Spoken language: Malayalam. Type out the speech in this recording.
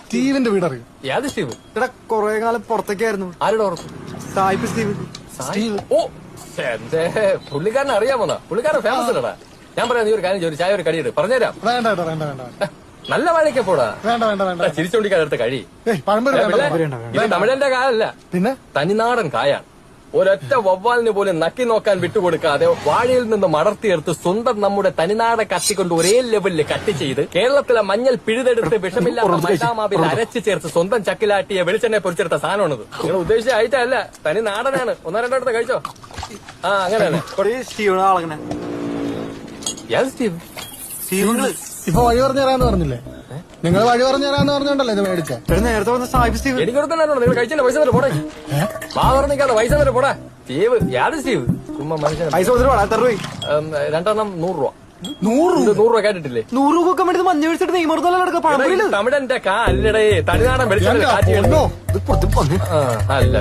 സ്റ്റീവിന്റെ വീട് അറിയും? ഏത് സ്റ്റീവ്? എടാ കൊറേ കാലം പുറത്തേക്കായിരുന്നു. ആരുടെ ഉറപ്പ്? സായിപ്പ് സ്റ്റീവ്. സ്റ്റീവ്? ഓ എന്തേ പുള്ളിക്കാരനെ അറിയാമോന്നാ? പുള്ളിക്കാരൻ ഫേമസ് അല്ലടാ. ഞാൻ പറയാം, നീ ഒരു കാര്യം ചോദിച്ചു, ചായ ഒരു കടിയിട്ട് പറഞ്ഞുതരാം. വേണ്ട വേണ്ട വേണ്ട വേണ്ട വേണ്ട നല്ല വാഴയ്ക്ക പോടാ. വേണ്ട വേണ്ട വേണ്ട. ചിരിച്ചോണ്ടിക്കാരടുത്ത് കഴി. പഴംപൊരി വേണ്ട. ഇത് തമിഴന്റെ കായല്ല, പിന്നെ തനിനാടൻ കായാണ്. ഒരൊറ്റ വവ്വാലിന് പോലും നക്കി നോക്കാൻ വിട്ടുകൊടുക്കാതെ വാഴയിൽ നിന്ന് മടർത്തിയെടുത്ത് സ്വന്തം നമ്മുടെ തനിനാടൻ കത്തിക്കൊണ്ട് ഒരേ ലെവലിൽ കട്ട് ചെയ്ത് കേരളത്തിലെ മഞ്ഞൾ പിഴുതെടുത്ത് വിഷമില്ലാത്ത മൈദാമാവിൽ അരച്ചു ചേർത്ത് സ്വന്തം ചക്കിലാട്ടിയ വെളിച്ചെണ്ണ പൊരിച്ചെടുത്ത സാധനമാണിത്. നിങ്ങൾ ഉദ്ദേശിച്ച ഐറ്റമല്ല, തനിനാടനാണ്. ഒന്നോ രണ്ടോ അടുത്ത് കഴിച്ചോ. ആ അങ്ങനെയാണ്. സ്റ്റീവ് ആളങ്ങനെ ഏത് സ്റ്റീവ്? സ്റ്റീവുകള് ഇപ്പൊ വഴി പറഞ്ഞു തരാന്ന് പറഞ്ഞില്ലേ? നിങ്ങൾ വഴി പറഞ്ഞു തരാന്ന് പറഞ്ഞോണ്ടല്ലോ ഇത് മേടിച്ചേ. നേരത്തെ വന്ന സായിപ്പ് സ്റ്റീവ്. എനിക്കൊടുത്തല്ലോ നിങ്ങൾ കഴിച്ചതിന്റെ പൈസ വരെ പോടെ. വാ പറഞ്ഞിക്കാതെ പൈസ വരെ പോടാ. സ്റ്റീവ് യാത് സ്റ്റീവ്? ചുമ്മാ മനുഷ്യൻ. പൈസ കൊടുത്തിട്ട് എത്ര രൂപ? രണ്ടെണ്ണം 100 രൂപ. 100 രൂപ കേട്ടിട്ടില്ലേ? 100 രൂപ ഒക്കെ വേണ്ടി മഞ്ഞ മേടിച്ചിട്ട് നെയ്മറുതല്ല നടക്കുക. പഴംപൊരിയില് തമിഴന്റെ കാ അല്ലടേ, തമിഴ്നാടൻ വെളിച്ചെണ്ണ കാച്ചി. ഇത് പുറത്ത് അല്ല